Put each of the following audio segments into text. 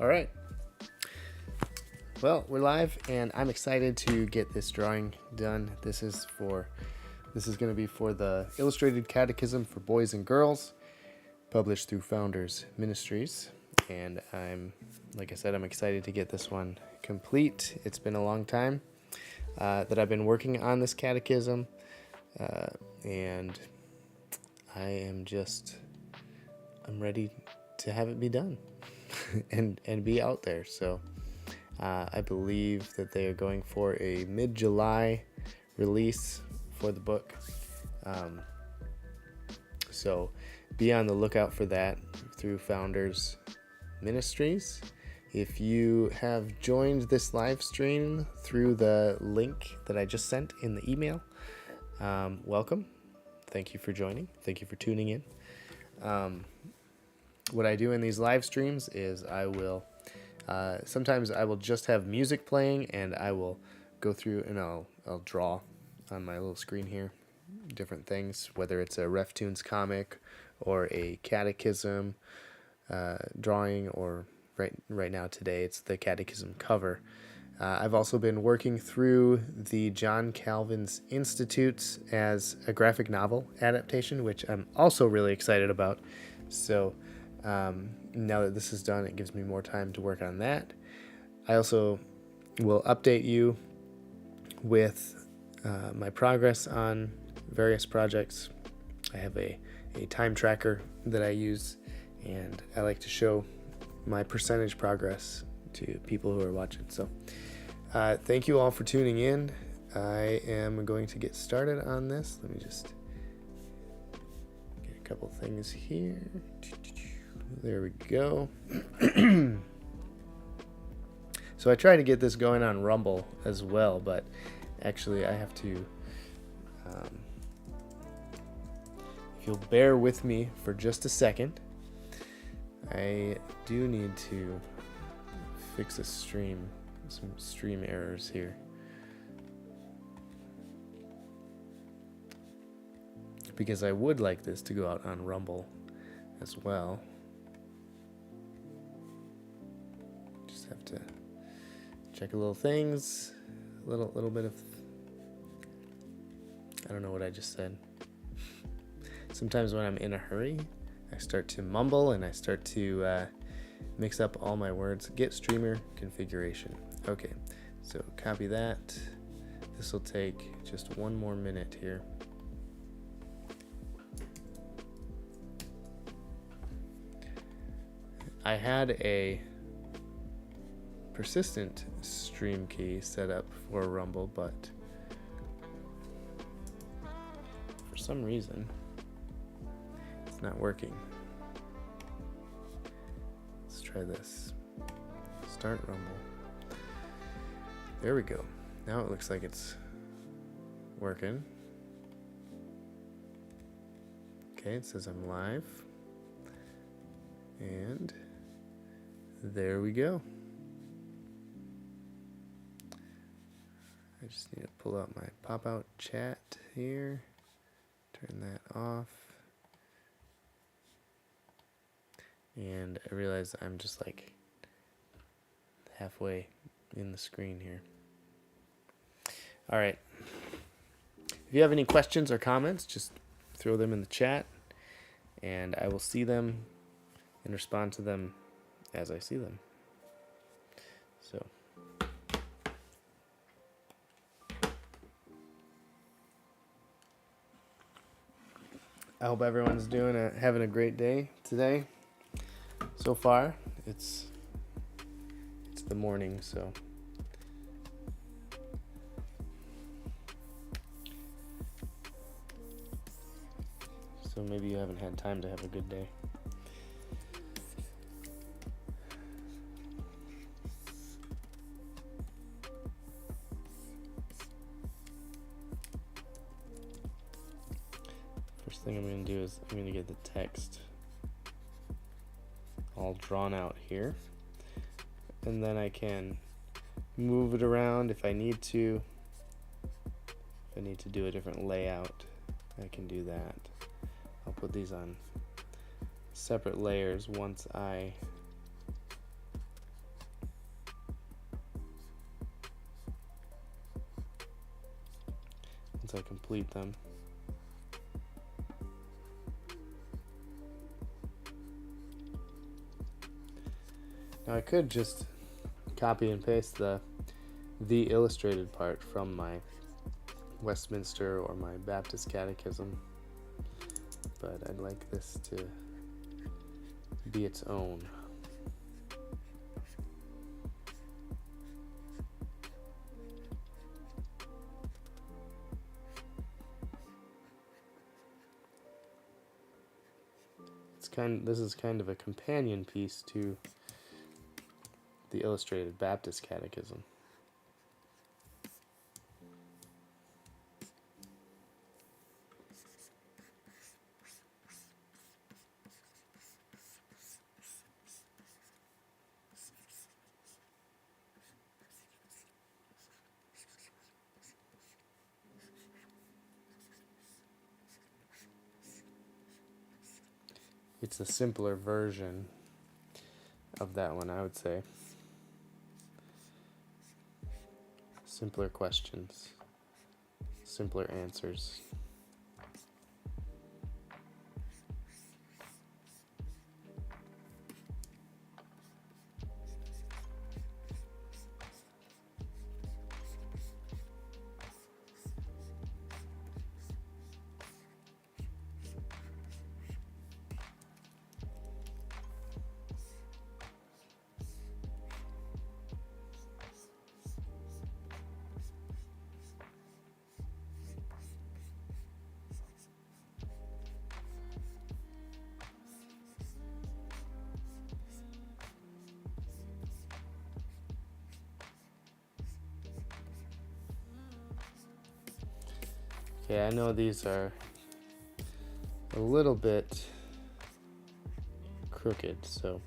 All right. Well, we're live, and I'm excited to get this drawing done. This is going to be for the Illustrated Catechism for Boys and Girls, published through Founders Ministries. And like I said, I'm excited to get this one complete. It's been a long time that I've been working on this catechism, and I'm ready to have it be done and be out there. So I believe that they are going for a mid-July release for the book. So be on the lookout for that through Founders Ministries. If you have joined this live stream through the link that I just sent in the email, welcome. Thank you for joining. Thank you for tuning in. What I do in these live streams is sometimes I will just have music playing, and I will go through and I'll draw on my little screen here different things, whether it's a RefTunes comic or a catechism drawing, or right now today it's the catechism cover. I've also been working through the John Calvin's Institutes as a graphic novel adaptation, which I'm also really excited about. So now that this is done, it gives me more time to work on that. I also will update you with my progress on various projects. I have a time tracker that I use, and I like to show my percentage progress to people who are watching. So thank you all for tuning in. I am going to get started on this. Let me just get a couple things here. There we go. So I try to get this going on Rumble as well, but actually I have to, if you'll bear with me for just a second, I do need to fix some stream errors here. Because I would like this to go out on Rumble as well. Just have to check a little things, a little bit of, I don't know what I just said. Sometimes when I'm in a hurry, I start to mumble and I start to mix up all my words. Get streamer configuration. Okay, so copy that. This will take just one more minute here. I had a persistent stream key set up for Rumble, but for some reason it's not working. Let's try this. Start Rumble. There we go. Now it looks like it's working. Okay, it says I'm live. And there we go. I just need to pull out my pop-out chat here. Turn that off. And I realize I'm just like halfway in the screen here. All right. If you have any questions or comments, just throw them in the chat, and I will see them and respond to them as I see them. So I hope everyone's having a great day today. So far, it's the morning, so maybe you haven't had time to have a good day. First thing I'm going to do is I'm going to get the text all drawn out here, and then I can move it around if I need to. If I need to do a different layout, I can do that. I'll put these on separate layers once I once I complete them. Now I could just copy and paste the illustrated part from my Westminster or my Baptist Catechism, but I'd like this to be its own. This is kind of a companion piece to the Illustrated Baptist Catechism. It's a simpler version of that one, I would say. Simpler questions, simpler answers. Okay, I know these are a little bit crooked, so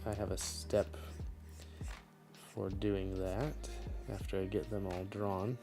I have a step for doing that after I get them all drawn.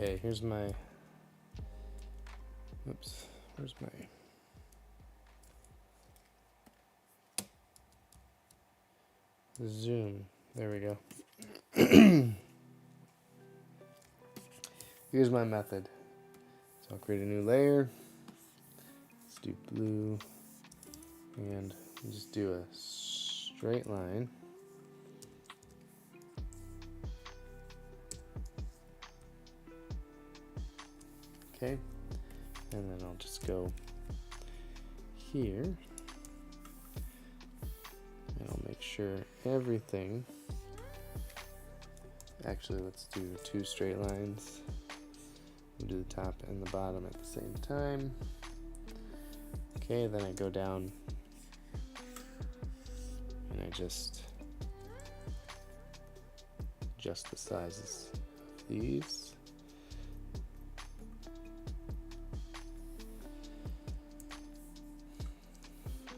Okay, here's my, oops, where's my, zoom, there we go. Here's my method. So I'll create a new layer, let's do blue, and just do a straight line. Okay, and then I'll just go here, and I'll make sure everything, actually let's do 2 straight lines. We'll do the top and the bottom at the same time. Okay, then I go down and I just adjust the sizes of these.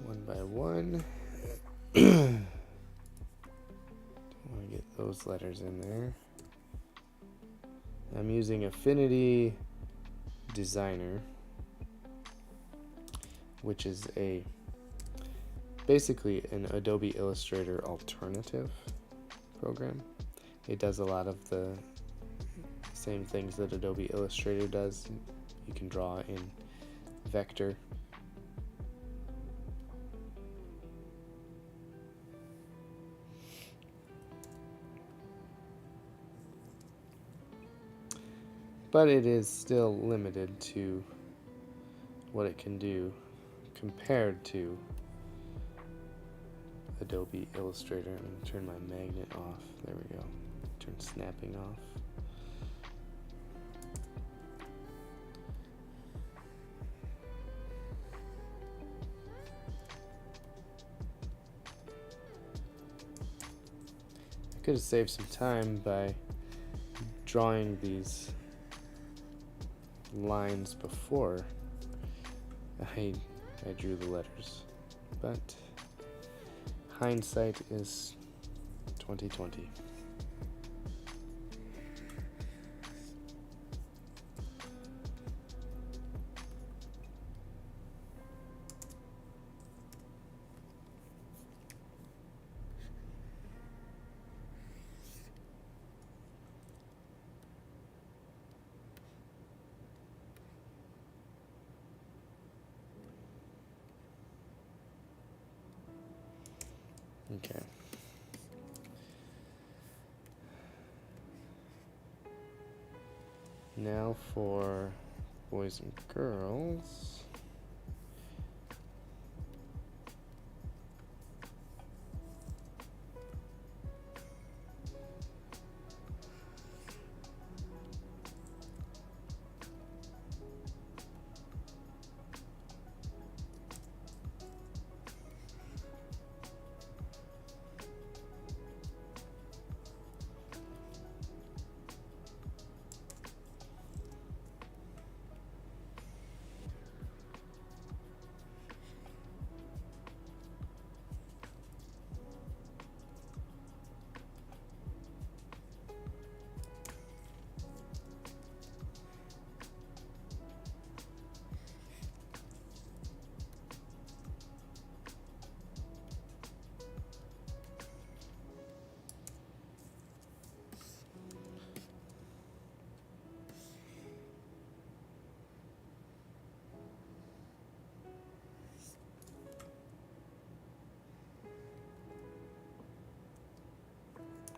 One by one. Don't want to get those letters in there. I'm using Affinity Designer, which is basically an Adobe Illustrator alternative program. It does a lot of the same things that Adobe Illustrator does. You can draw in vector. But it is still limited to what it can do compared to Adobe Illustrator. I'm going to turn my magnet off. There we go. Turn snapping off. I could have saved some time by drawing these lines before I drew the letters, but hindsight is 20/20. Okay. Now for boys and girls.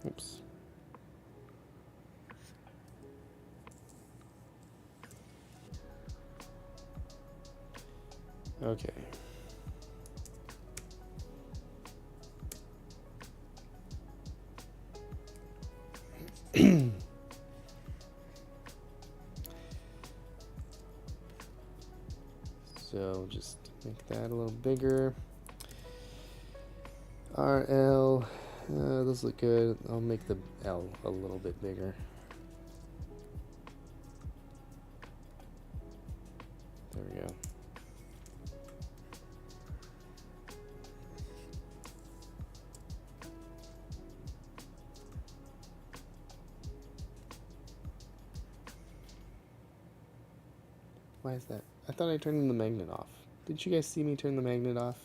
Oops. Okay. So just make that a little bigger. RL, those look good. I'll make the L a little bit bigger. There we go. Why is that? I thought I turned the magnet off. Did you guys see me turn the magnet off?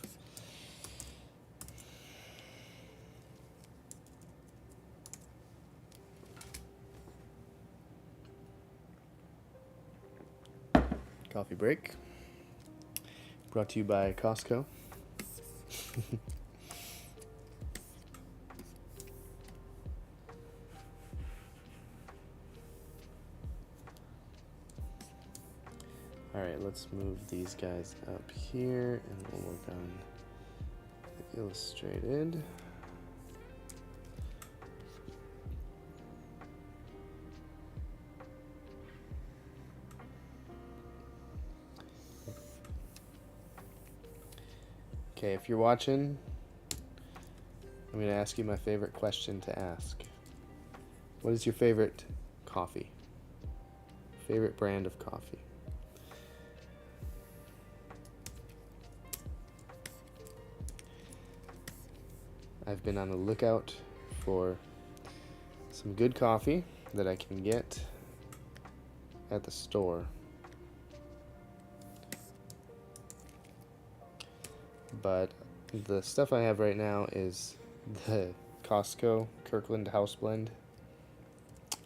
Coffee break. Brought to you by Costco. Alright, let's move these guys up here and we'll work on the Illustrated. Okay, if you're watching, I'm going to ask you my favorite question to ask. What is your favorite coffee? Favorite brand of coffee? I've been on the lookout for some good coffee that I can get at the store. But the stuff I have right now is the Costco Kirkland House Blend.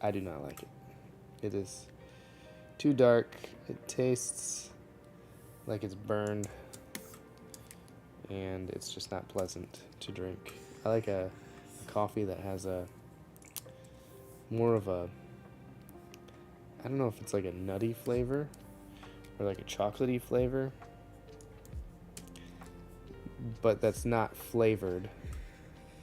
I do not like it. It is too dark. It tastes like it's burned, and it's just not pleasant to drink. I like a coffee that has a more of a, I don't know if it's like a nutty flavor or like a chocolatey flavor. but that's not flavored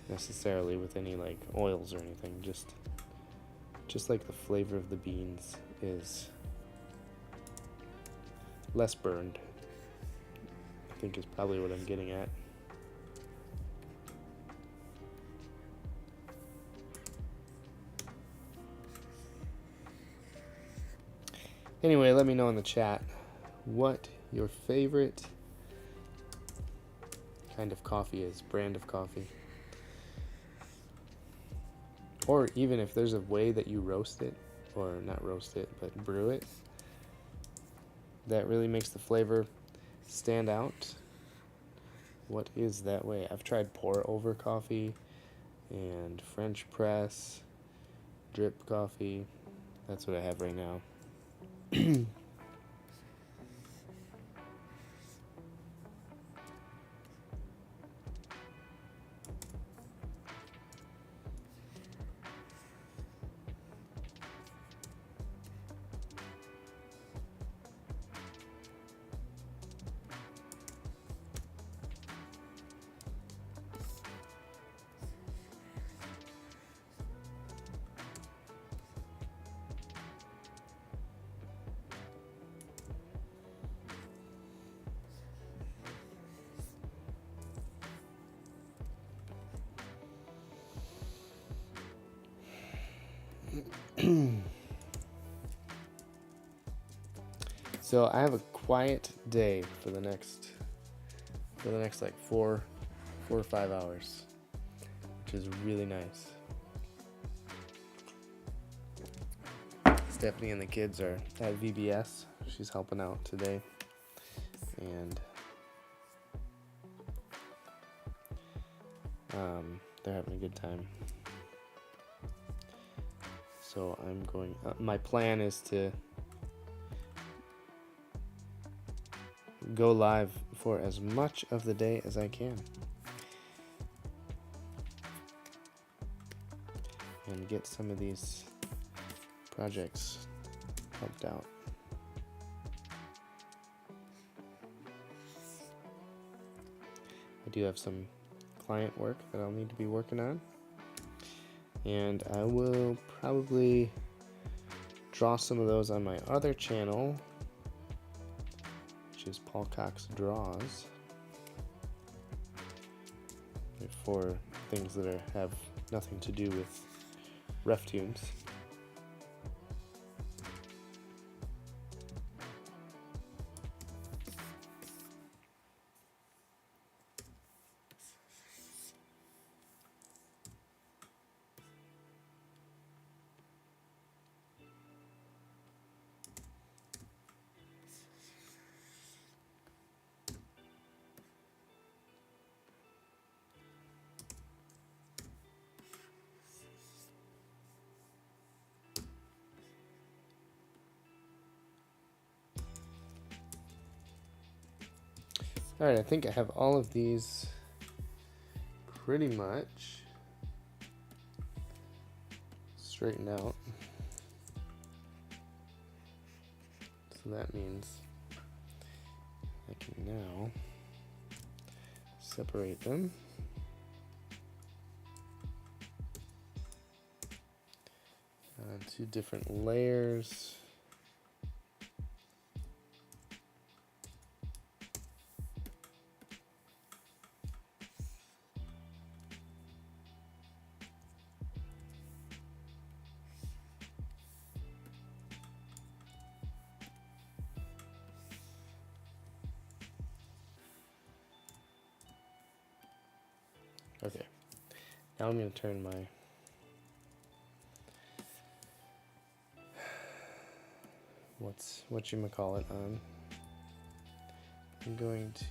necessarily with any like oils or anything. Just like the flavor of the beans is less burned, I think is probably what I'm getting at. Anyway, let me know in the chat what your favorite kind of coffee is, brand of coffee. Or even if there's a way that you roast it, or not roast it, but brew it, that really makes the flavor stand out. What is that way? I've tried pour over coffee and French press, drip coffee. That's what I have right now. So I have a quiet day for the next like 4 or 5 hours, which is really nice. Stephanie and the kids are at VBS. She's helping out today, and they're having a good time. So I'm going. My plan is to go live for as much of the day as I can and get some of these projects helped out. I do have some client work that I'll need to be working on, and I will probably draw some of those on my other channel, which is Paul Cox Draws, for things that have nothing to do with ref tunes. Alright, I think I have all of these pretty much straightened out. So that means I can now separate them. Two different layers. Okay, now I'm going to turn my whatchamacallit on. I'm going to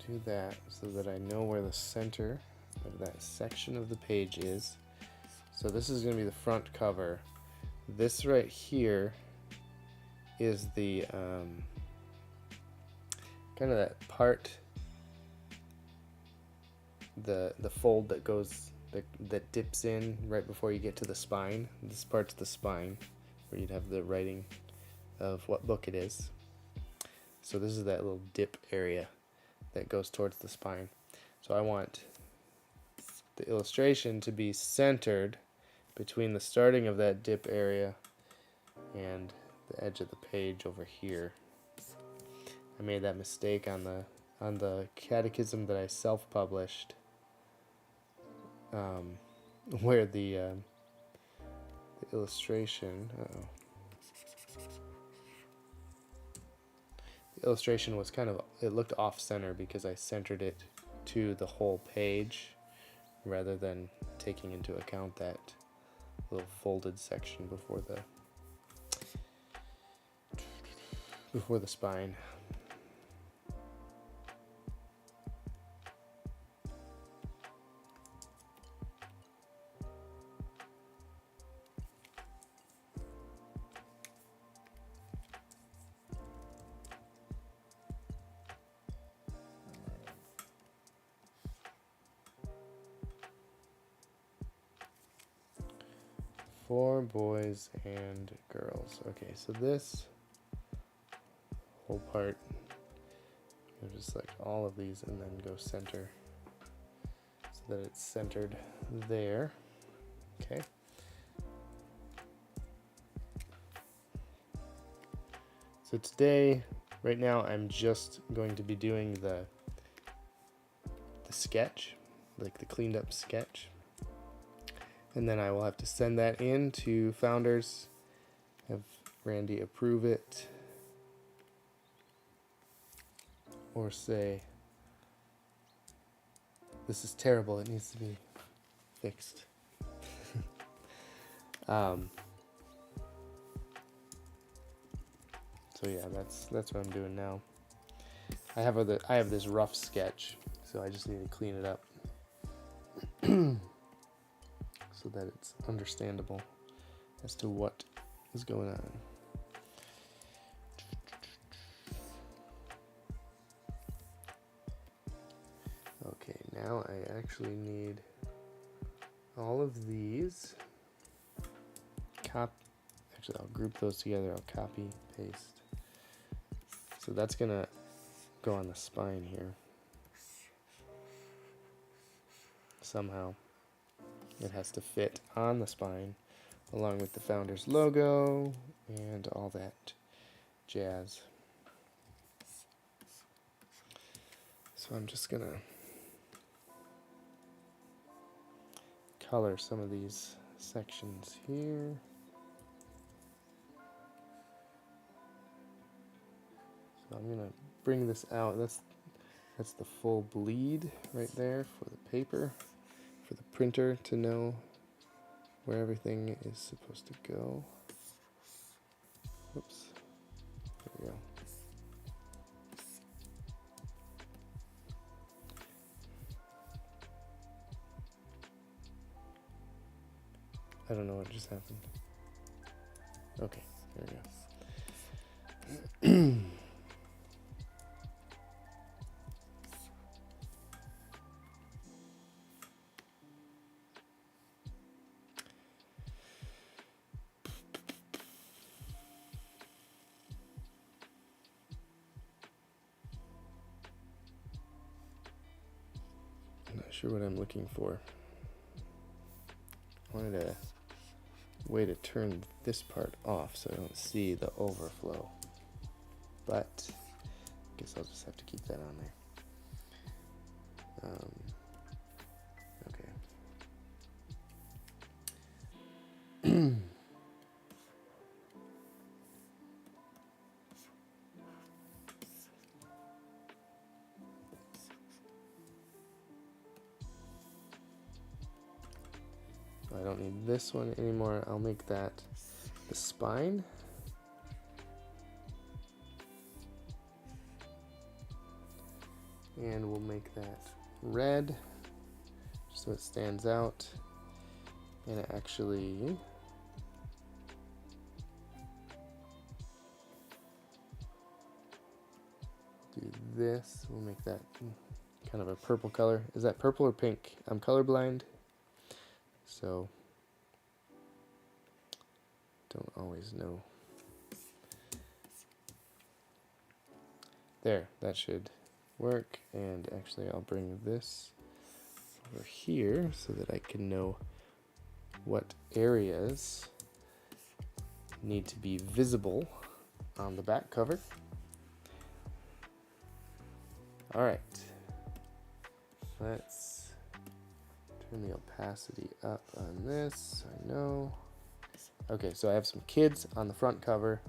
do that so that I know where the center of that section of the page is. So this is going to be the front cover. This right here is the kind of that part, the fold that goes that dips in right before you get to the spine. This part's the spine where you'd have the writing of what book it is. So this is that little dip area that goes towards the spine. So I want the illustration to be centered between the starting of that dip area and the edge of the page over here. I made that mistake on the catechism that I self-published, where the illustration. The illustration was it looked off-center because I centered it to the whole page rather than taking into account that little folded section before the spine. For boys and girls. Okay, so this whole part, I'll just select all of these and then go center so that it's centered there. Okay. So today, right now, I'm just going to be doing the sketch, like the cleaned up sketch. And then I will have to send that in to Founders, have Randy approve it, or say, this is terrible, it needs to be fixed. So yeah, that's what I'm doing now. I have this rough sketch, so I just need to clean it up so that it's understandable as to what is going on. Okay, now I actually need all of these. Actually, I'll group those together. I'll copy, paste. So that's gonna go on the spine here. Somehow it has to fit on the spine along with the Founders logo and all that jazz. So I'm just gonna color some of these sections here. So I'm gonna bring this out. That's the full bleed right there for the paper, for the printer to know where everything is supposed to go. Oops. There we go. I don't know what just happened. Okay, there we go. I'm not sure what I'm looking for. I wanted a way to turn this part off so I don't see the overflow. But I guess I'll just have to keep that on there. Okay. I don't need this one anymore. I'll make that the spine. And we'll make that red just so it stands out. And actually do this. We'll make that kind of a purple color. Is that purple or pink? I'm colorblind, so don't always know There, that should work. And actually I'll bring this over here so that I can know what areas need to be visible on the back cover. All right, let's turn the opacity up on this. I know. Okay, so I have some kids on the front cover,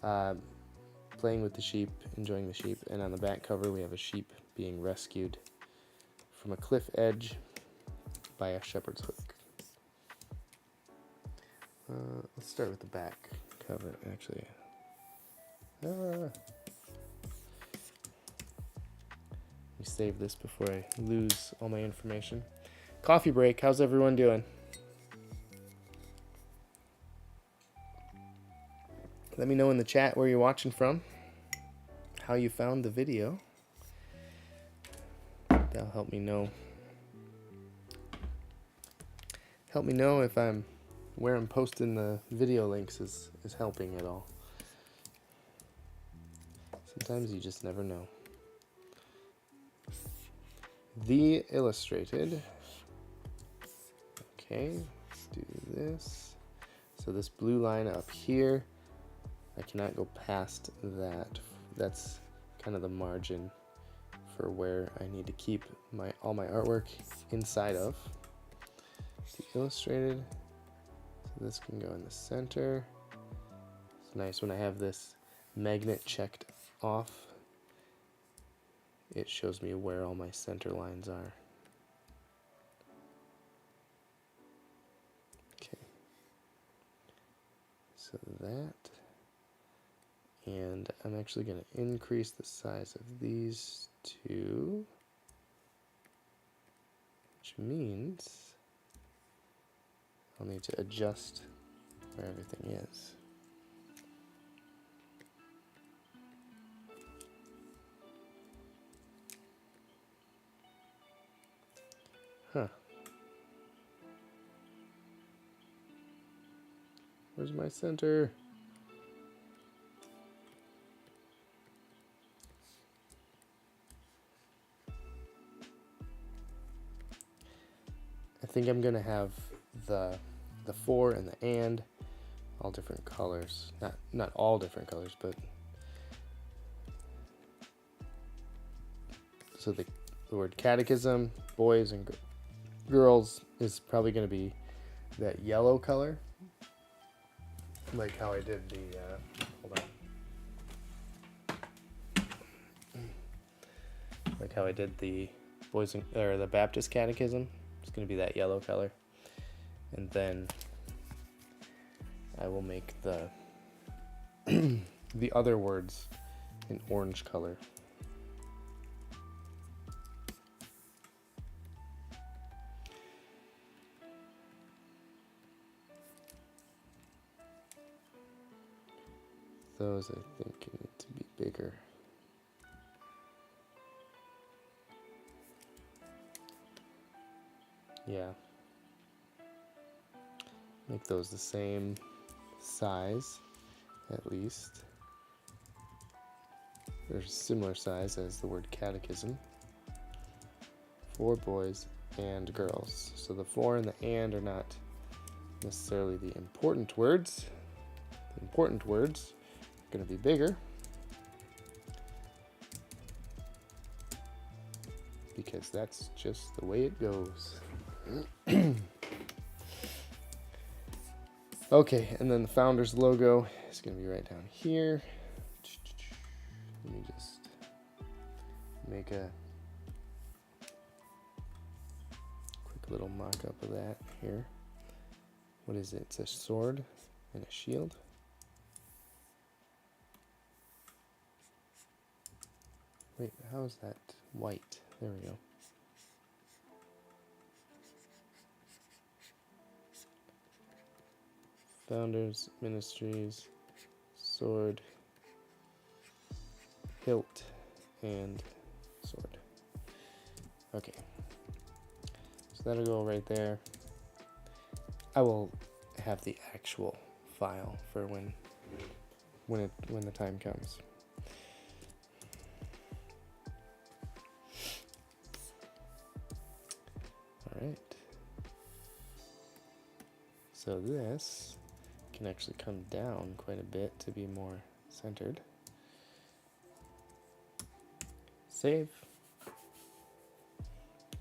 playing with the sheep, enjoying the sheep, and on the back cover we have a sheep being rescued from a cliff edge by a shepherd's hook. Let's start with the back cover, actually. Let me save this before I lose all my information. Coffee break. How's everyone doing? Let me know in the chat where you're watching from, how you found the video. That'll help me know. Help me know if where I'm posting the video links is helping at all. Sometimes you just never know. The Illustrated. Okay, let's do this. So this blue line up here, I cannot go past that. That's kind of the margin for where I need to keep all my artwork inside of. The Illustrated. So this can go in the center. It's nice when I have this magnet checked off. It shows me where all my center lines are. Okay. So that. And I'm actually going to increase the size of these two, which means I'll need to adjust where everything is. Huh. Where's my center? I think I'm gonna have the for and the and all different colors. Not all different colors, but so the word catechism, boys and girls, is probably gonna be that yellow color, like how I did the hold on, like how I did the the Baptist catechism. It's going to be that yellow color, and then I will make the the other words in orange color. Those I think need to be bigger. Yeah. Make those the same size, at least. Or similar size as the word catechism. For boys and girls. So the for and the and are not necessarily the important words. The important words are going to be bigger, because that's just the way it goes. Okay, and then the Founders logo is going to be right down here. Let me just make a quick little mock-up of that here. What is it? It's a sword and a shield. Wait, how is that white? There we go. Founders Ministries, sword, hilt, and sword. Okay, so that'll go right there. I will have the actual file for when the time comes. right. So this can actually come down quite a bit to be more centered. Save.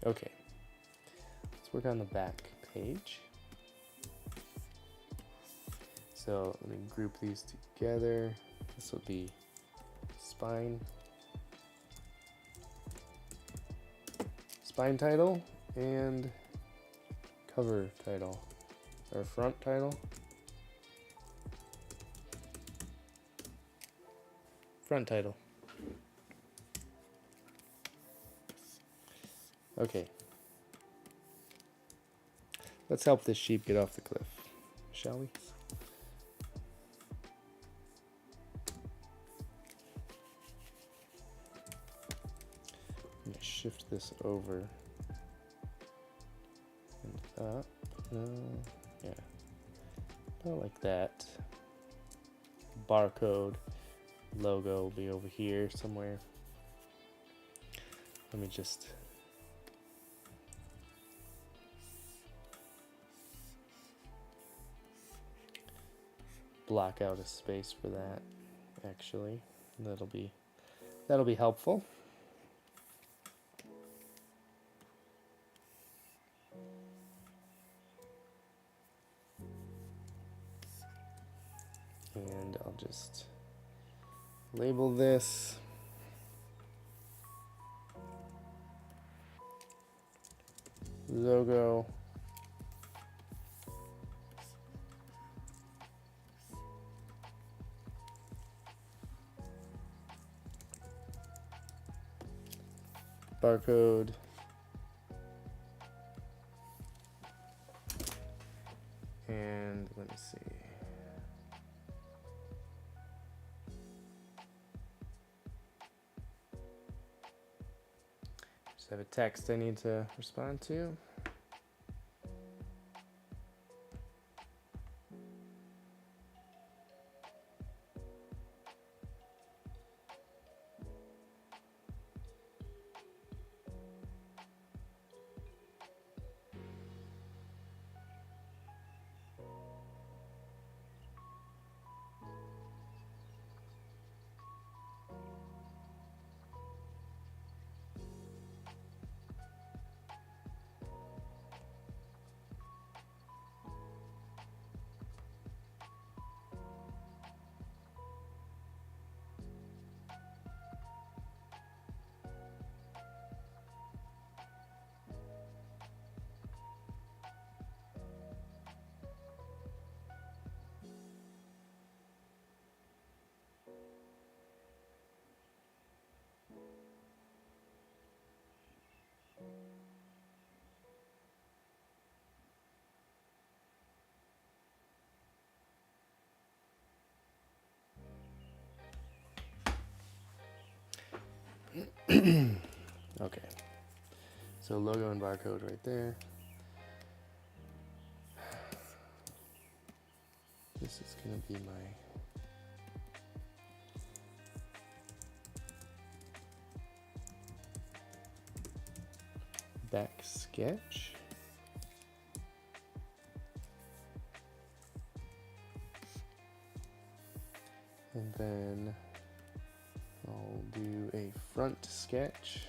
Okay, let's work on the back page. So let me group these together. This will be spine title and cover title, or front title. Front title. Okay. Let's help this sheep get off the cliff, shall we? I'm gonna shift this over and up. Yeah, about like that. Barcode logo will be over here somewhere. Let me just block out a space for that. Actually, that'll be helpful. And I'll just label this logo barcode and let me see. Just have a text I need to respond to. Okay, so logo and barcode right there. This is gonna be my back sketch. And then I'll do a front sketch.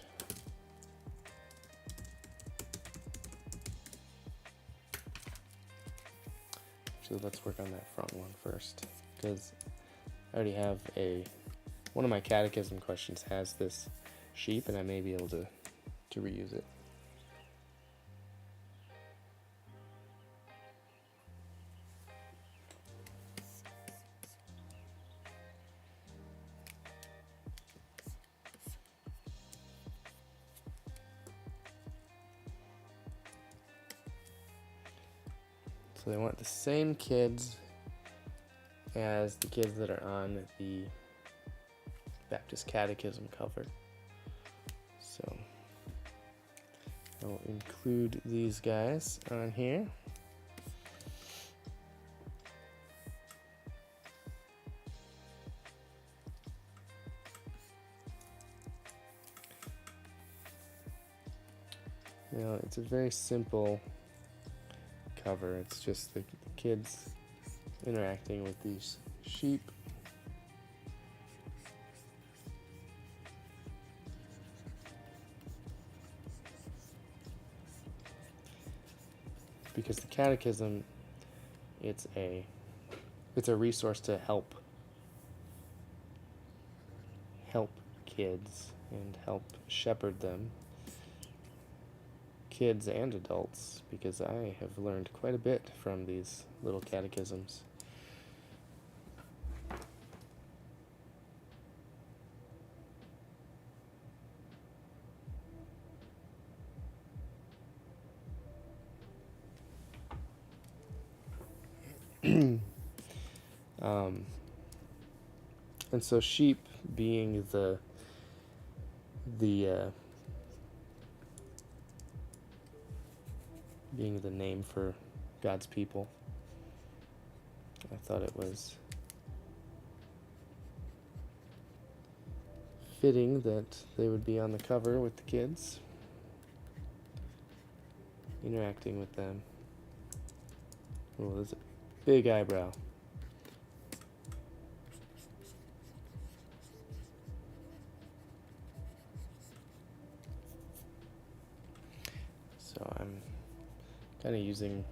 Actually, let's work on that front one first, because I already have one of my catechism questions has this sheep, and I may be able to reuse it. So they want the same kids as the kids that are on the Baptist Catechism cover. So I'll include these guys on here. it's a very simple cover. It's just the kids interacting with these sheep. Because the catechism, it's a resource to help kids and help shepherd them, kids and adults, because I have learned quite a bit from these little catechisms. And so sheep being the name for God's people, I thought it was fitting that they would be on the cover with the kids, interacting with them. Oh, there's a big eyebrow. So I'm kind of using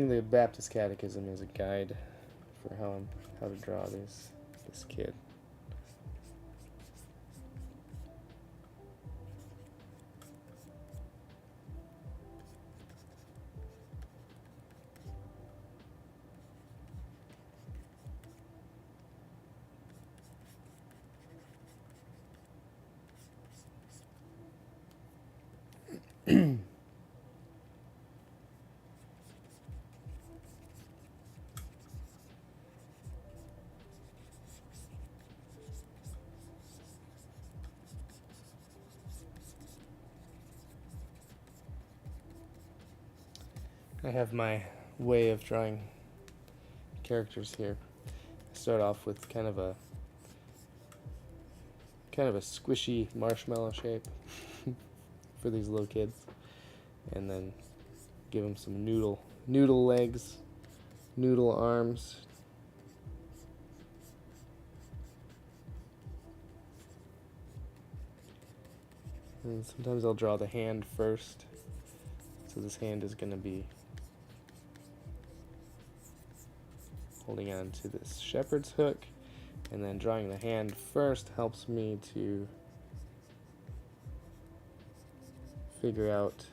the Baptist Catechism as a guide for how to draw this kid. I have my way of drawing characters here. I start off with kind of a squishy marshmallow shape for these little kids, and then give them some noodle legs, noodle arms. And sometimes I'll draw the hand first. So this hand is going to be holding on to this shepherd's hook, and then drawing the hand first helps me to figure out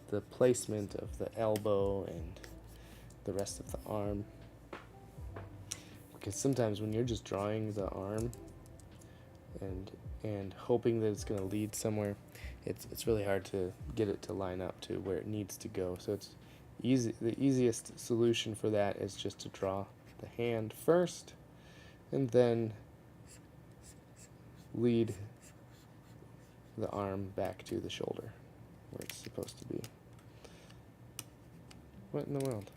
the placement of the elbow and the rest of the arm. Because sometimes when you're just drawing the arm and hoping that it's going to lead somewhere, it's really hard to get it to line up to where it needs to go. So it's easy. The easiest solution for that is just to draw the hand first and then lead the arm back to the shoulder where it's supposed to be. What in the world?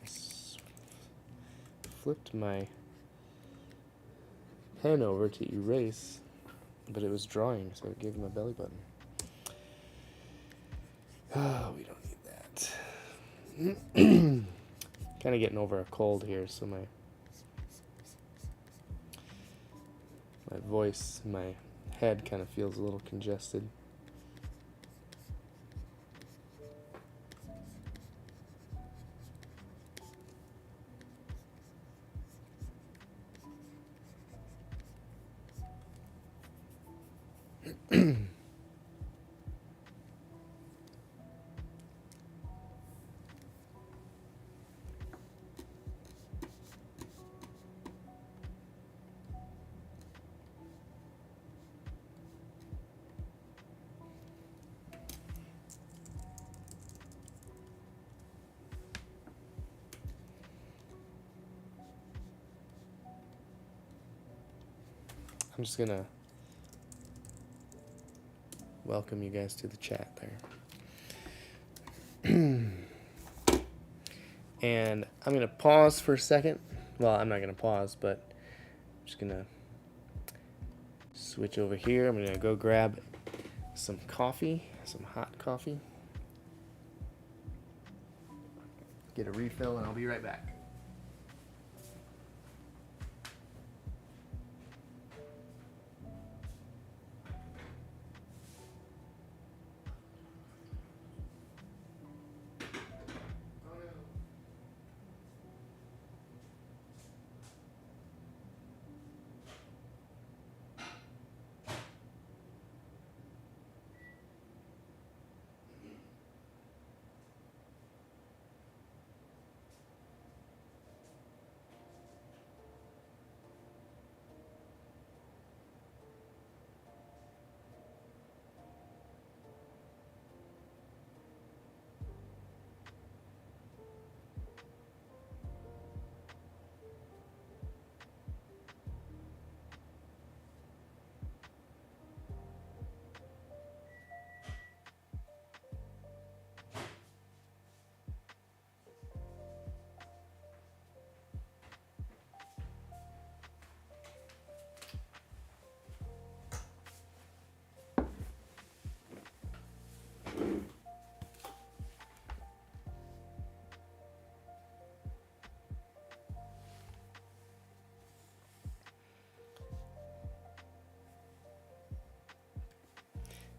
I flipped my pen over to erase, but it was drawing, so it gave him a belly button. Oh, we don't need that. Kind of getting over a cold here, so my voice, my head kind of feels a little congested. I'm just gonna welcome you guys to the chat there. And I'm gonna pause for a second. Well, I'm not gonna pause, but I'm just gonna switch over here. I'm going to go grab some coffee, some hot coffee. Get a refill, and I'll be right back.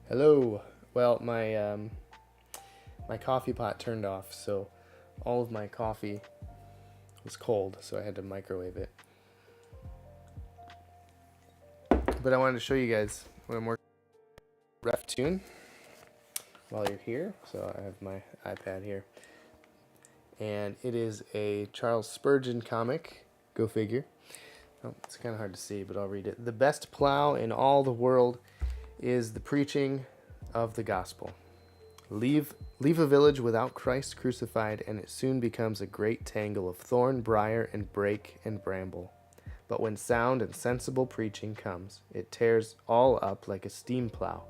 Hello. Well, my coffee pot turned off, so all of my coffee was cold, so I had to microwave it. But I wanted to show you guys what I'm working on. Ref tune while you're here. So I have my iPad here, and it is a Charles Spurgeon comic. Go figure. Oh, it's kind of hard to see, but I'll read it. The best plow in all the world is the preaching of the gospel. Leave a village without Christ crucified, and it soon becomes a great tangle of thorn, briar, and brake and bramble. But when sound and sensible preaching comes, it tears all up like a steam plow,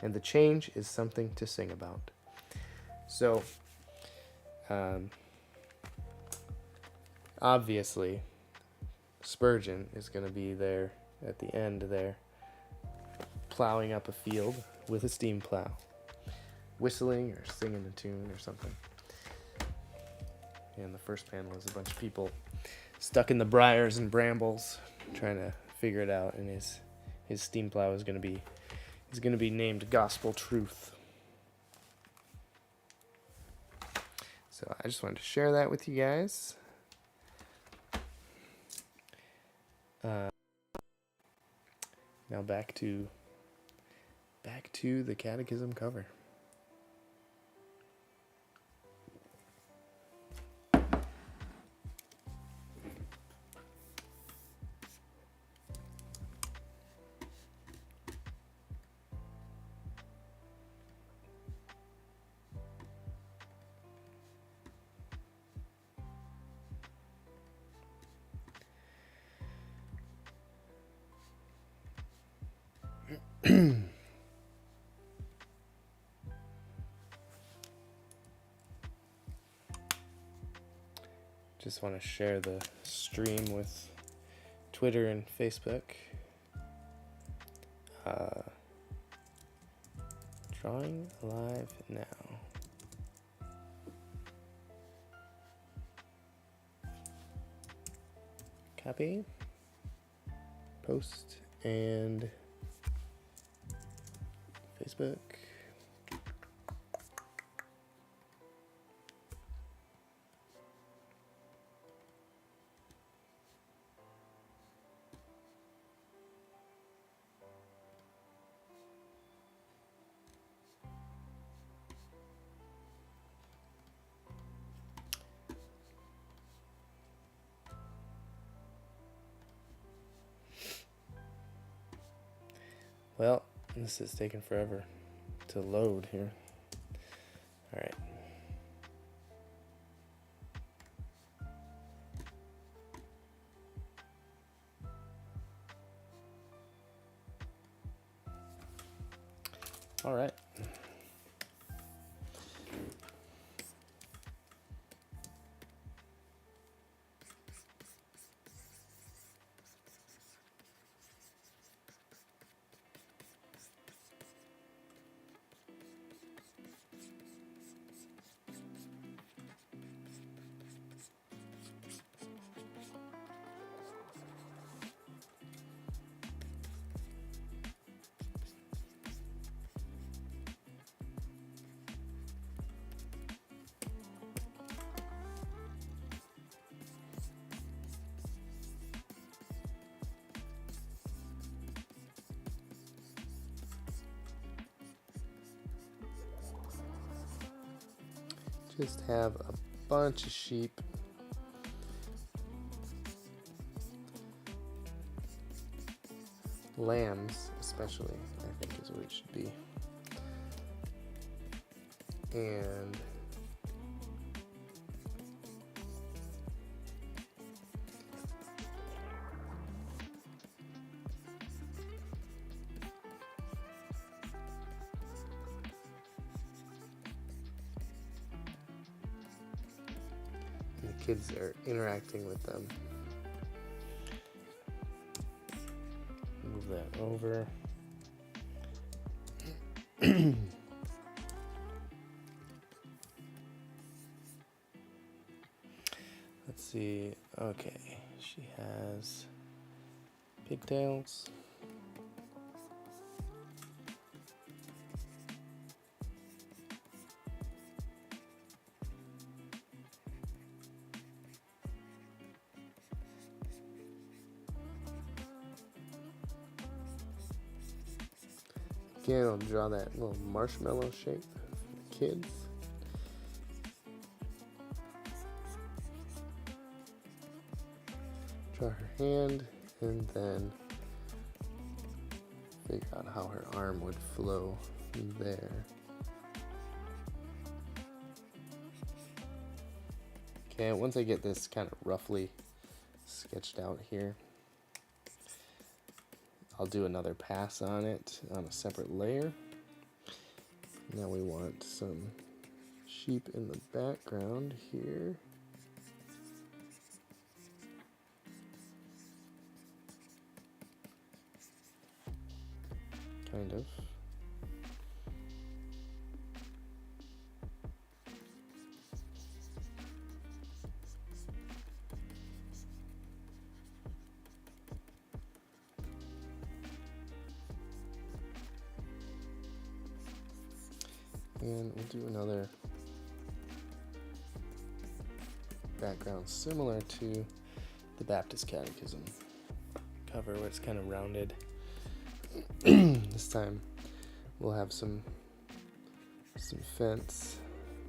and the change is something to sing about. So, obviously, Spurgeon is going to be there at the end there, plowing up a field with a steam plow, whistling or singing a tune or something. And the first panel is a bunch of people stuck in the briars and brambles trying to figure it out, and his steam plow is going to be named Gospel Truth. So I just wanted to share that with you guys. Now back to the catechism cover. Just want to share the stream with Twitter and Facebook. Drawing live now. Copy, post, and Facebook. Well, this is taking forever to load here. All right. All right. just have a bunch of sheep. Lambs, especially, I think is what it should be. And the kids are interacting with them. Move that over. Let's see. Okay, she has pigtails. Again, I'll draw that little marshmallow shape for the kids. Draw her hand, and then figure out how her arm would flow there. Okay, once I get this kind of roughly sketched out here, I'll do another pass on it on a separate layer. Now we want some sheep in the background here. Kind of. And we'll do another background similar to the Baptist Catechism cover where it's kind of rounded. This time we'll have some fence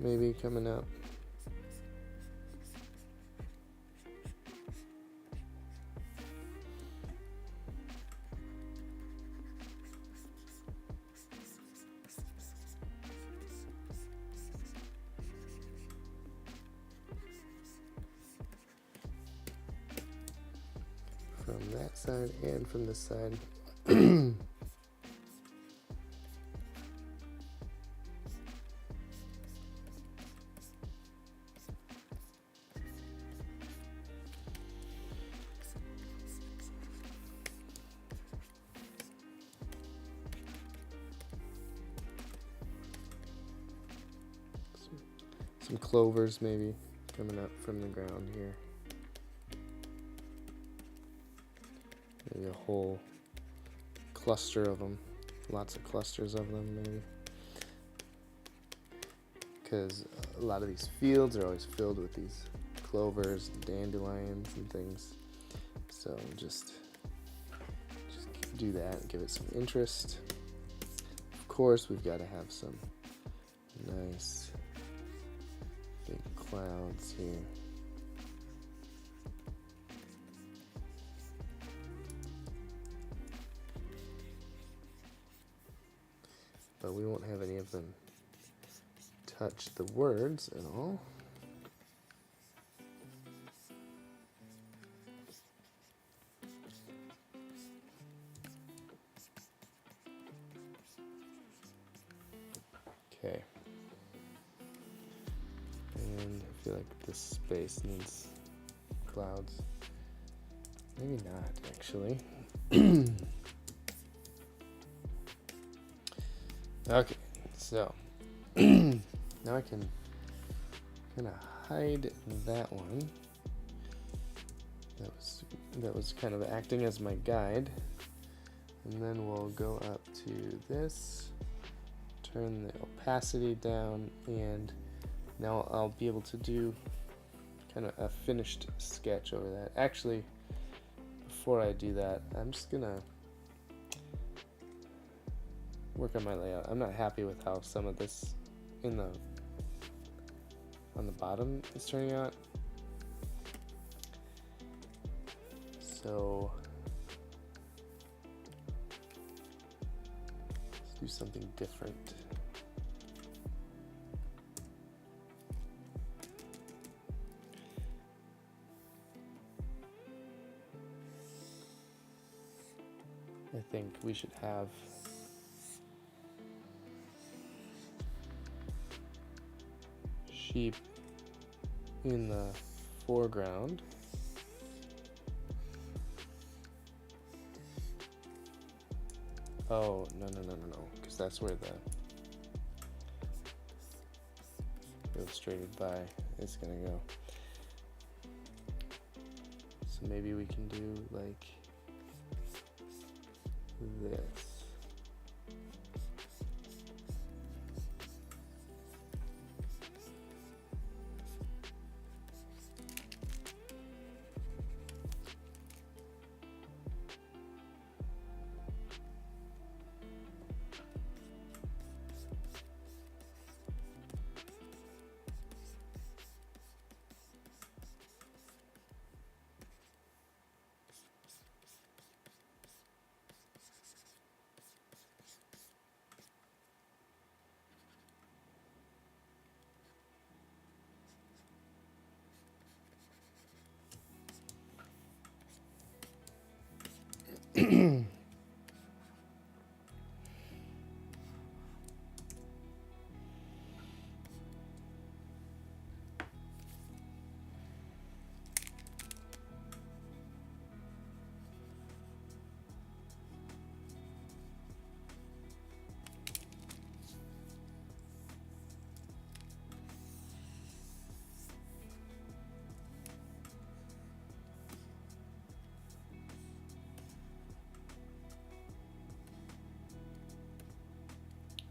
maybe coming up. From that side and from this side. Some clovers maybe coming up from the ground here. Maybe a whole cluster of them. Lots of clusters of them maybe. Because a lot of these fields are always filled with these clovers and dandelions and things. So just do that and give it some interest. Of course, we've got to have some nice big clouds here. But we won't have any of them touch the words at all. Okay. And I feel like this space needs clouds. Maybe not, actually. Okay, so now I can kind of hide that one. That was kind of acting as my guide. And then we'll go up to this, turn the opacity down, and now I'll be able to do kind of a finished sketch over that. Actually, before I do that, I'm just gonna work on my layout. I'm not happy with how some of this in the on the bottom is turning out. So let's do something different. I think we should have sheep in the foreground. Oh, no, because that's where the illustrated by is gonna go. So maybe we can do like this.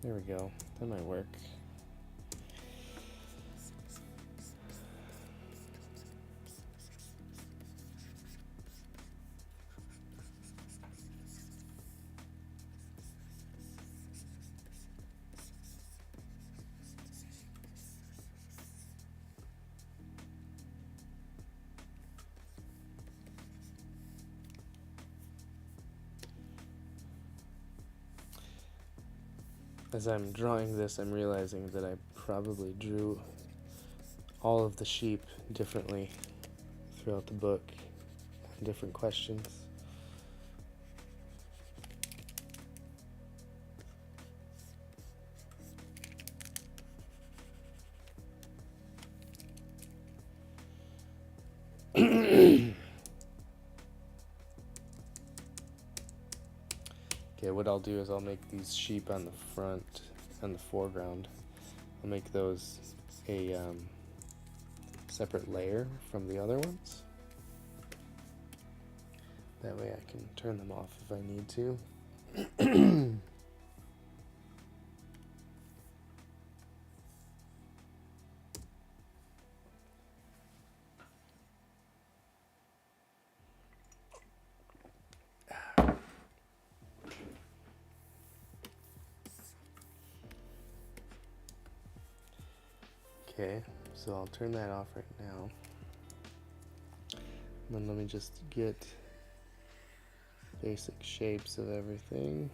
There we go. That might work. As I'm drawing this, I'm realizing that I probably drew all of the sheep differently throughout the book, different questions. Okay, what I'll do is I'll make these sheep on the front and the foreground. I'll make those a separate layer from the other ones. That way I can turn them off if I need to. Okay, so I'll turn that off right now. And then let me just get basic shapes of everything.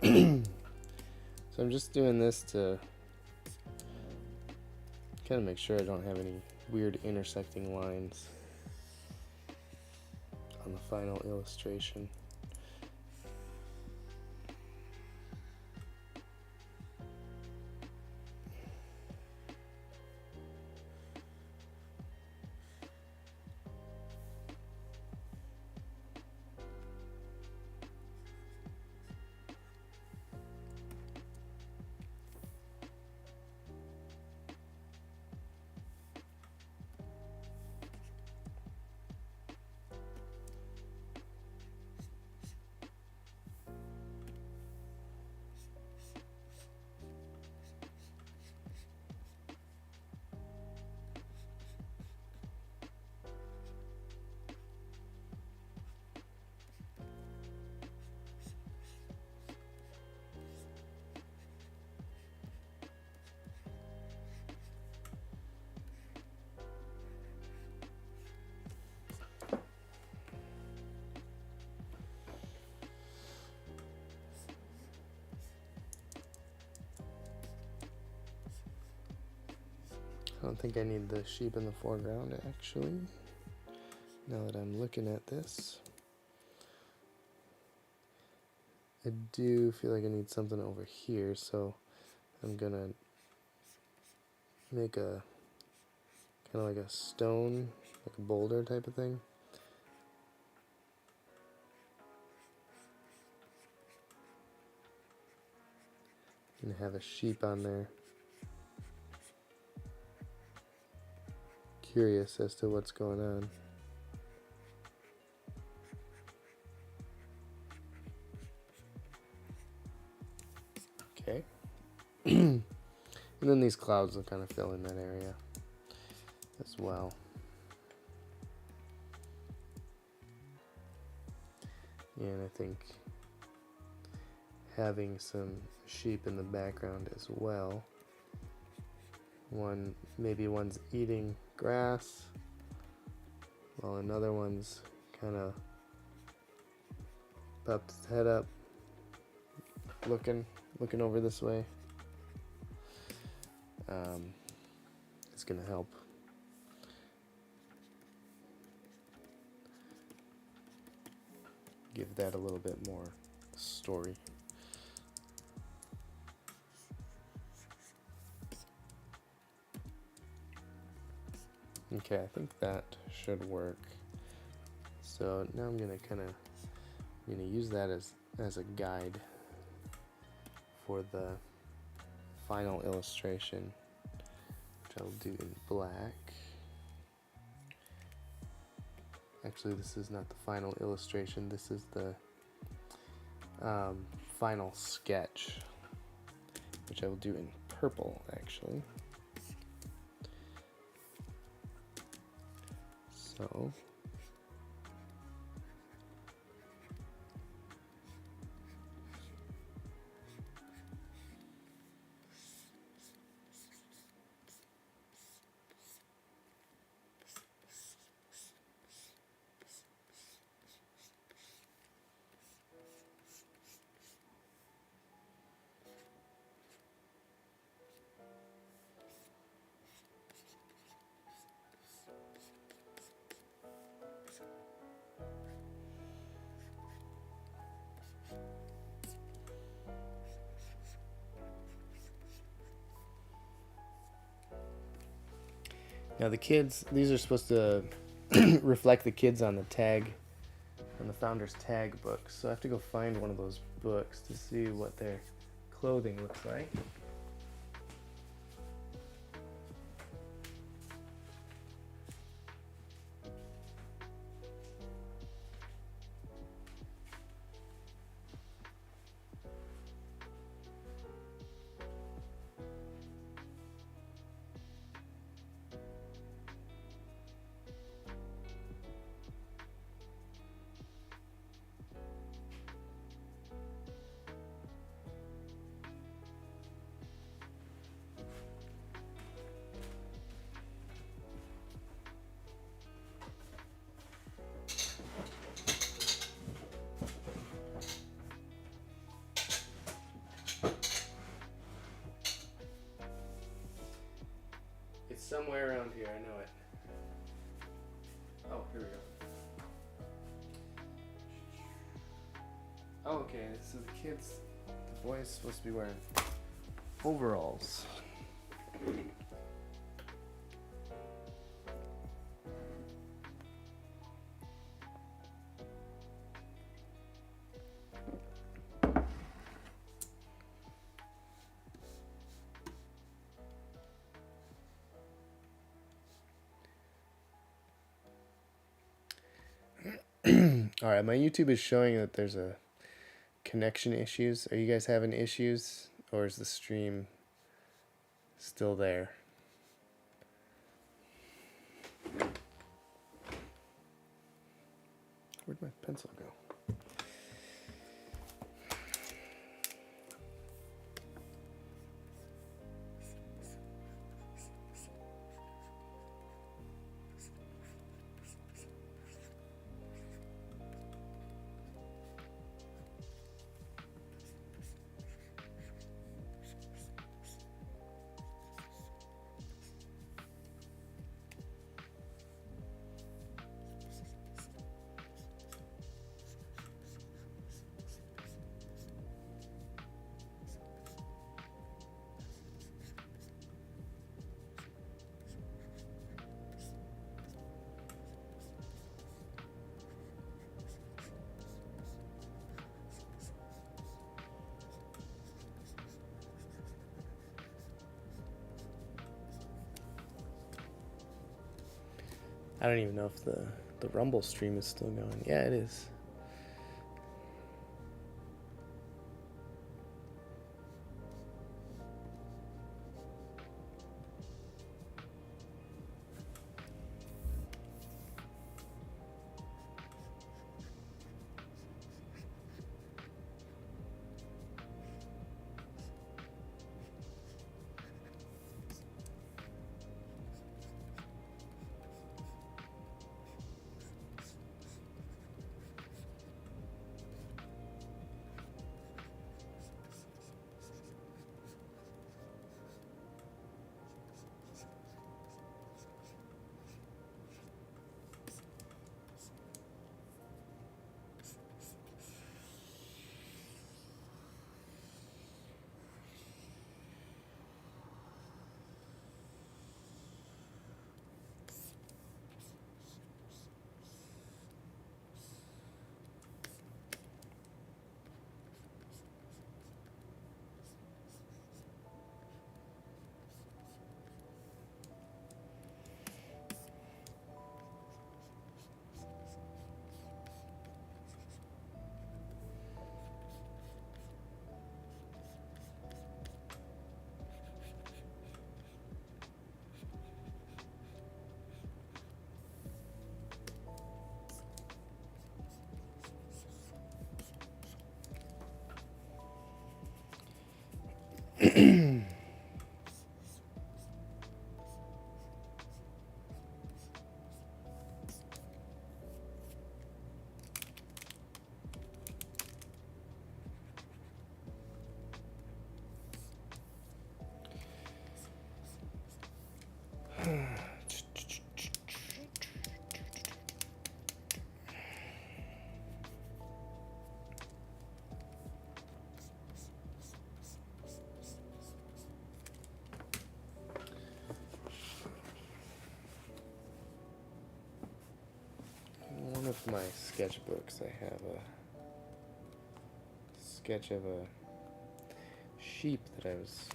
So I'm just doing this to kind of make sure I don't have any weird intersecting lines on the final illustration. I don't think I need the sheep in the foreground, actually, now that I'm looking at this. I do feel like I need something over here, so I'm gonna make a kind of like a stone, like a boulder type of thing. And have a sheep on there. Curious as to what's going on. Okay. And then these clouds will kind of fill in that area as well. And I think having some sheep in the background as well. Maybe one's eating grass while another one's kind of popped its head up, looking over this way. It's gonna help give that a little bit more story. Okay, I think that should work. So now I'm gonna use that as a guide for the final illustration, which I'll do in black. Actually, this is not the final illustration, this is the final sketch, which I will do in purple, actually. So now the kids, these are supposed to reflect the kids on the tag, on the Founders tag books. So I have to go find one of those books to see what their clothing looks like. Oh, okay. So the kids, the boy is supposed to be wearing overalls. All right, my YouTube is showing that there's a connection issues. Are you guys having issues, or is the stream still there? Where'd my pencil go? I don't even know if the Rumble stream is still going. Yeah, it is. One of my sketchbooks, I have a sketch of a sheep that I was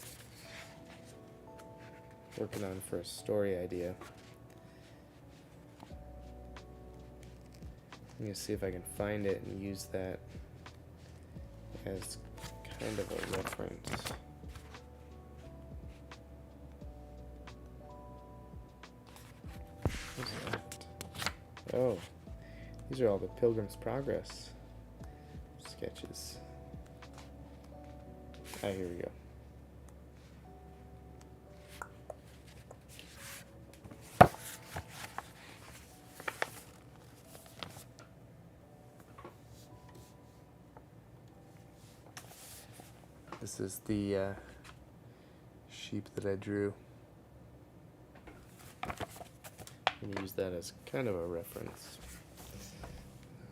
working on for a story idea. I'm going to see if I can find it and use that as kind of a reference. What's that? Oh, these are all the Pilgrim's Progress sketches. Ah, here we go. This is the sheep that I drew. I'm gonna use that as kind of a reference,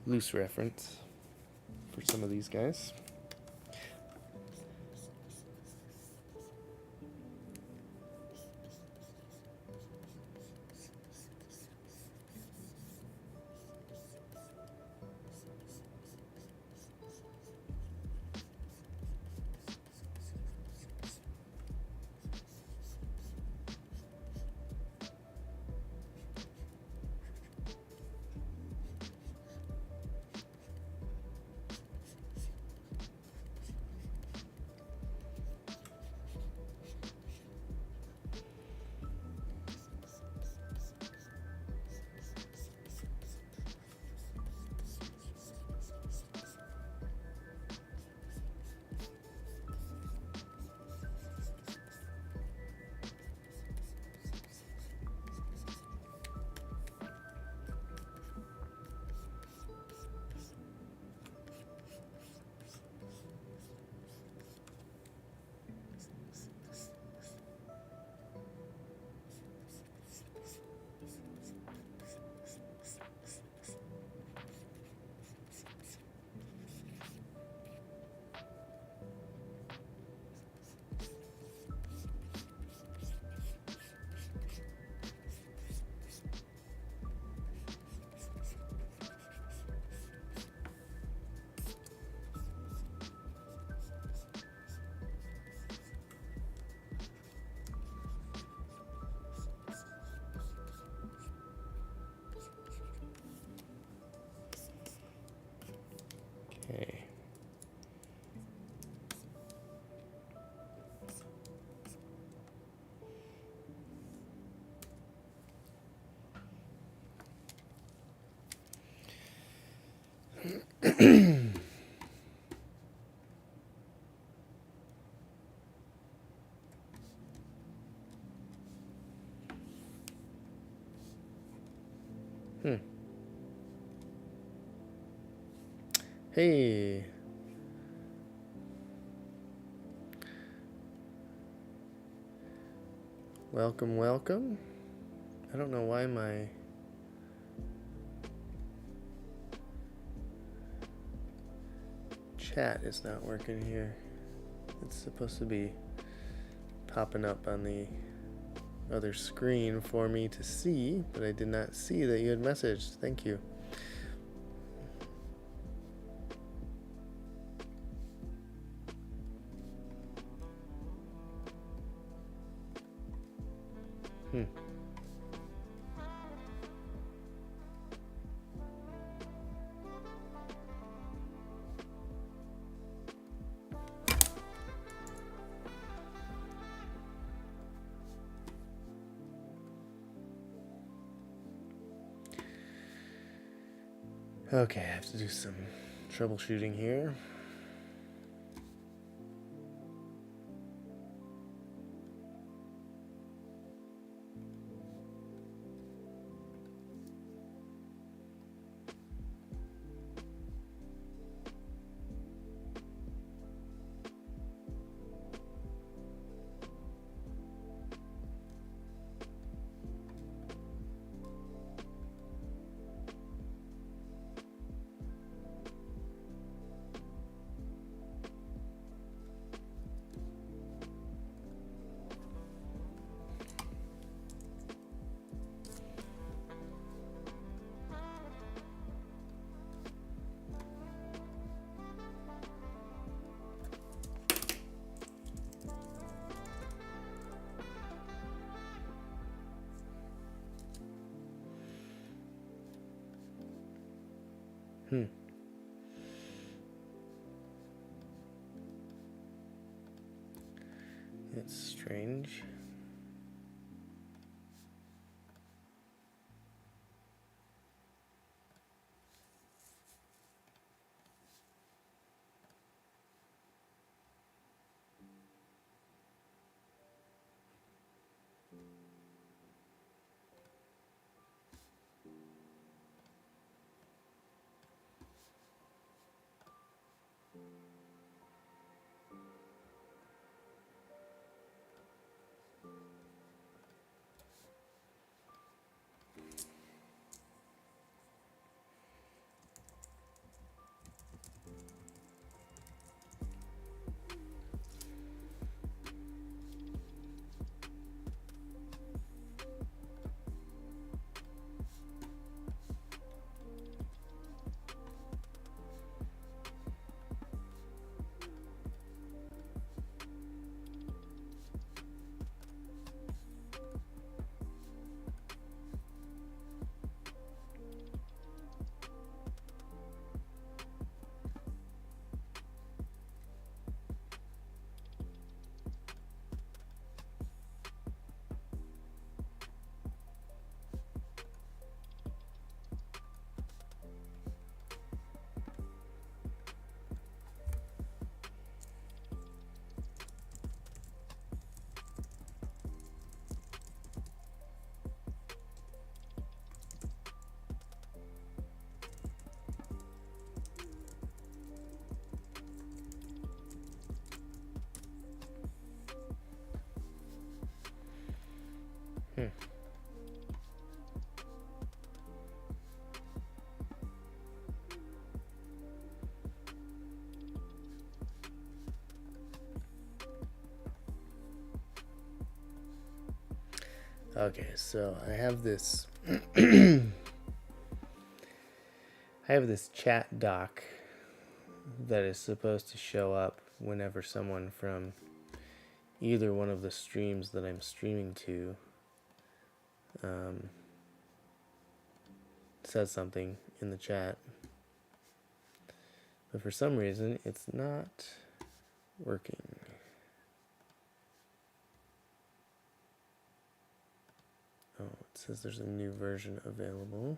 loose reference. for some of these guys. Okay. Hey. Welcome, welcome. I don't know why my chat is not working here. It's supposed to be popping up on the other screen for me to see, but I did not see that you had messaged. Thank you. Okay, I have to do some troubleshooting here. It's strange. Hmm. Okay, so I have this chat doc that is supposed to show up whenever someone from either one of the streams that I'm streaming to says something in the chat. But for some reason, it's not working. Oh, it says there's a new version available.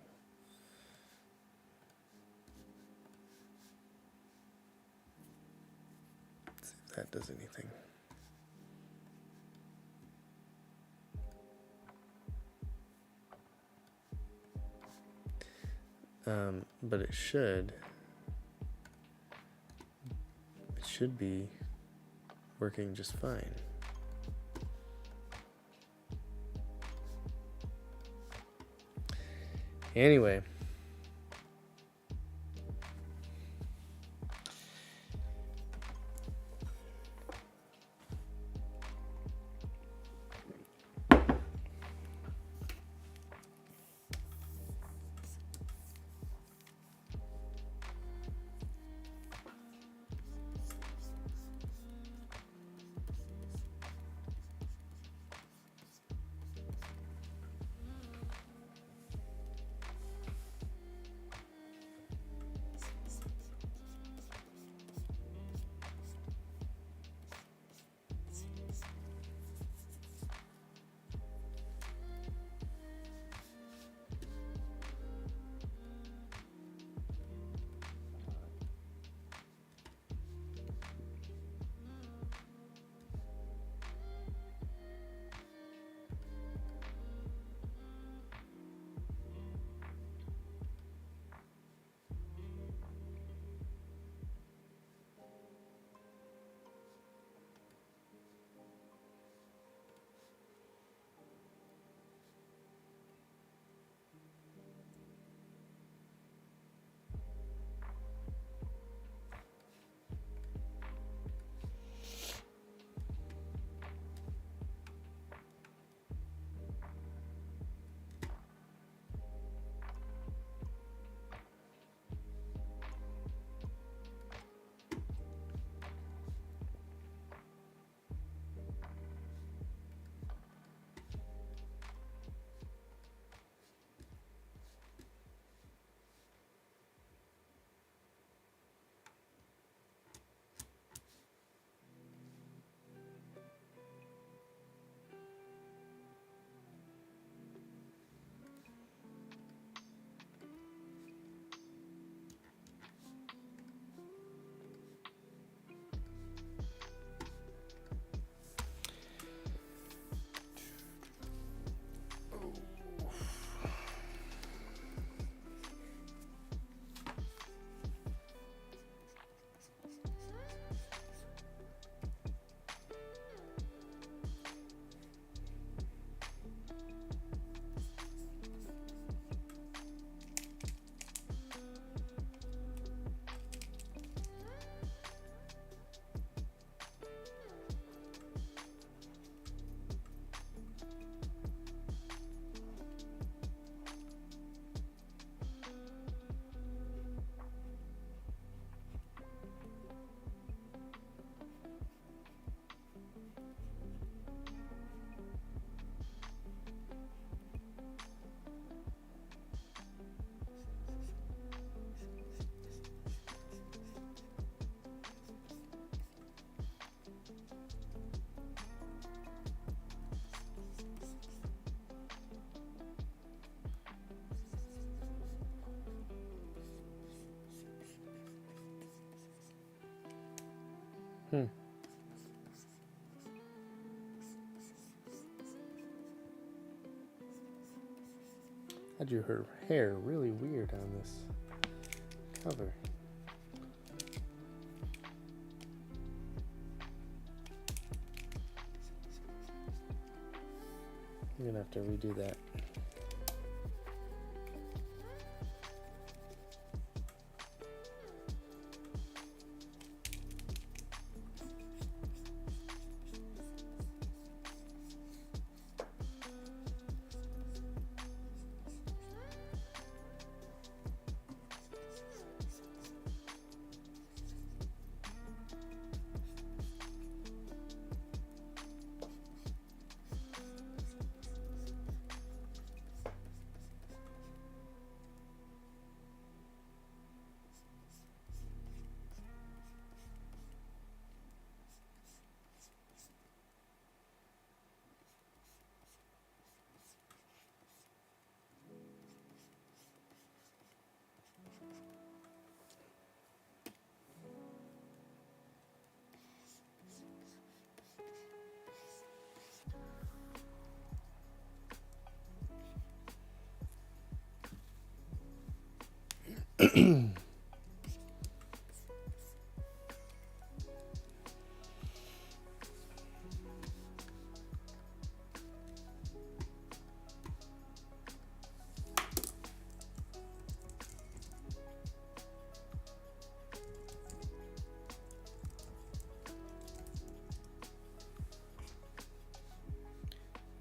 Let's see if that does anything. But it should be working just fine. Anyway, I drew her hair really weird on this cover. I'm gonna have to redo that.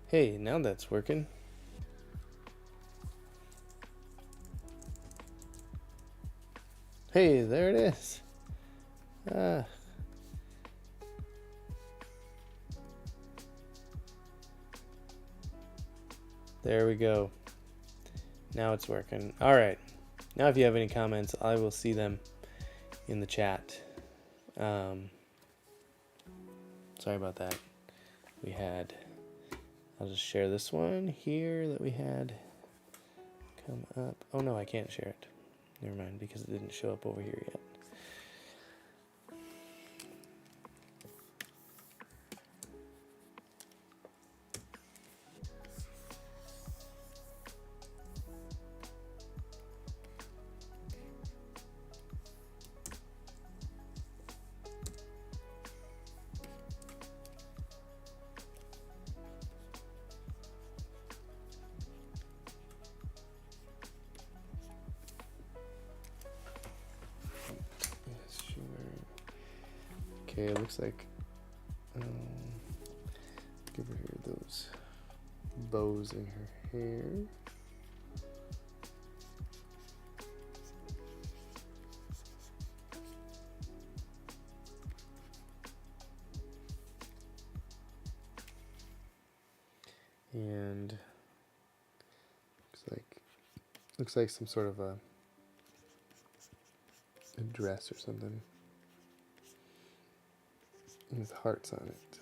Hey, now that's working. Hey, there it is. There we go. Now it's working. All right. Now if you have any comments, I will see them in the chat. Sorry about that. I'll just share this one here that we had come up. Oh no, I can't share it. Never mind, because it didn't show up over here yet. Okay, it looks like give her those bows in her hair. And looks like some sort of a dress or something with hearts on it.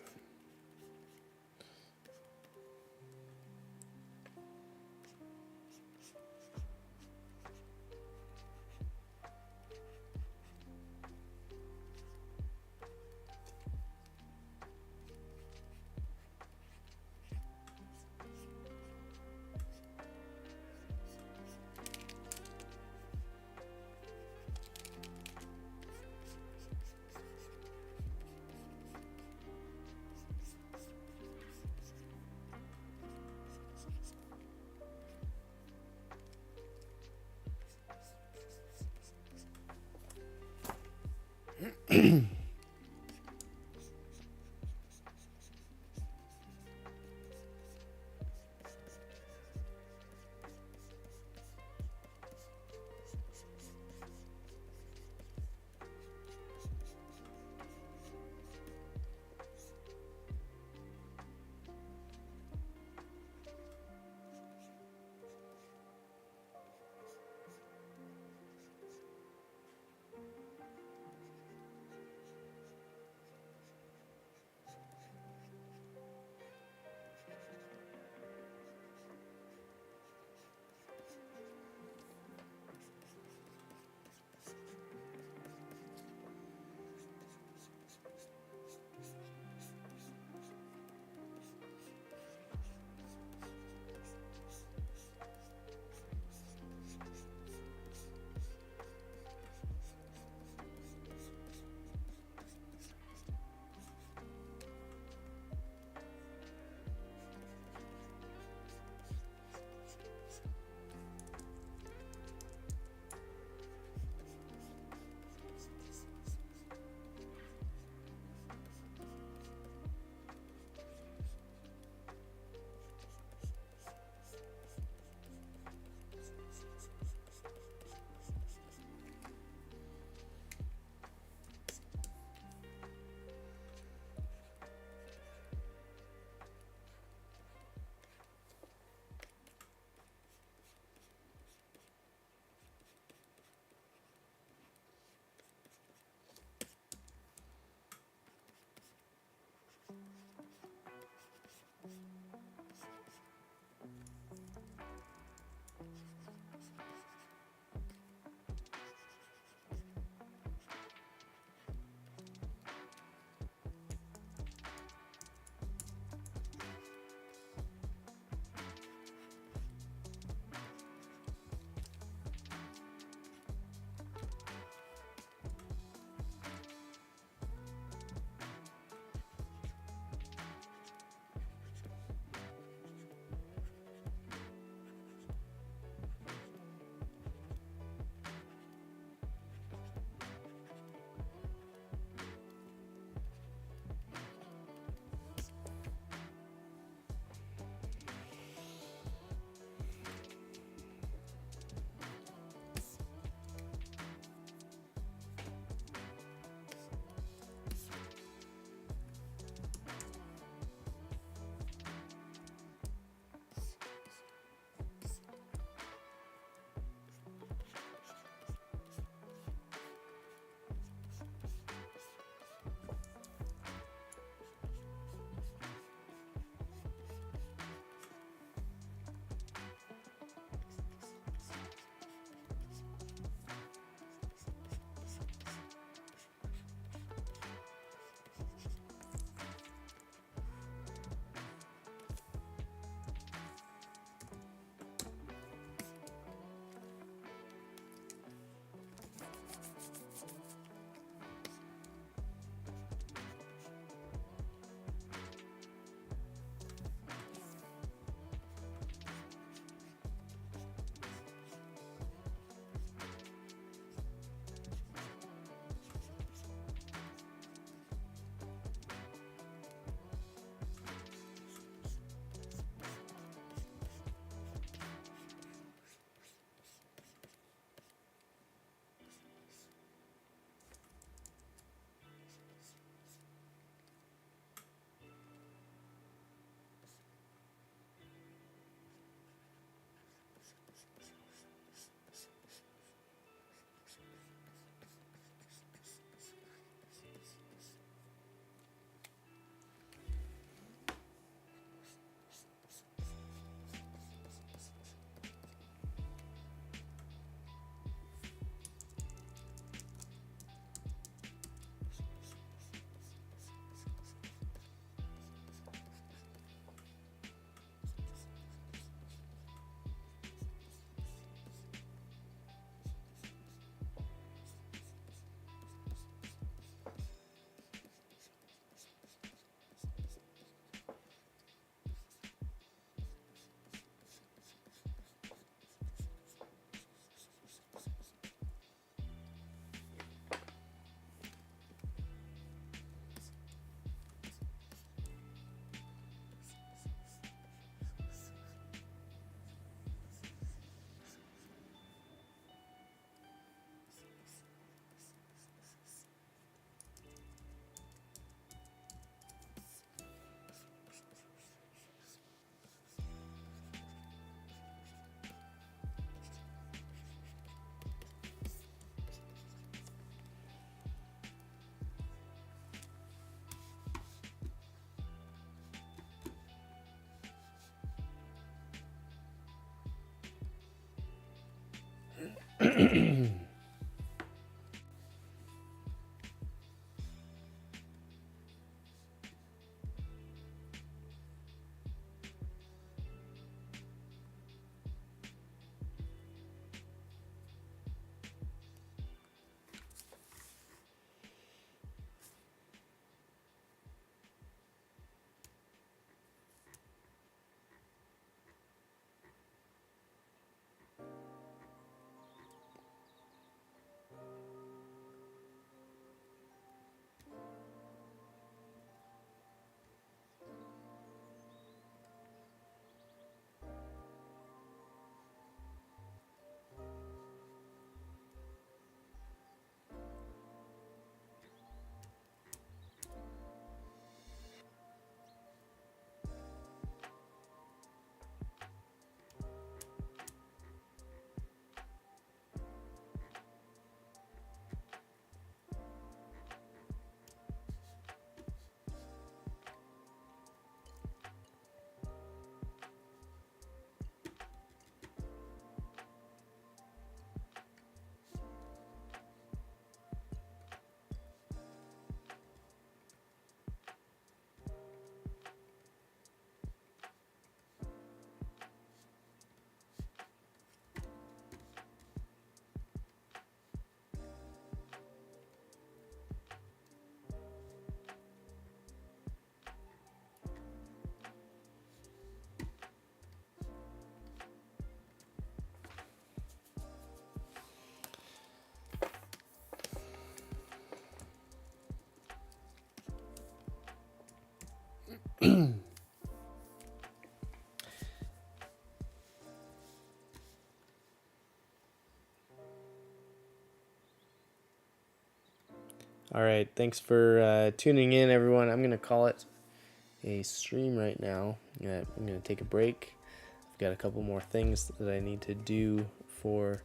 All right, thanks for tuning in, everyone. I'm going to call it a stream right now. I'm going to take a break. I've got a couple more things that I need to do for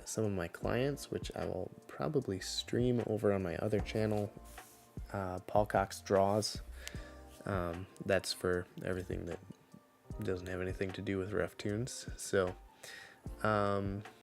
some of my clients, which I will probably stream over on my other channel, Paul Cox Draws. That's for everything that doesn't have anything to do with Rough Tunes. So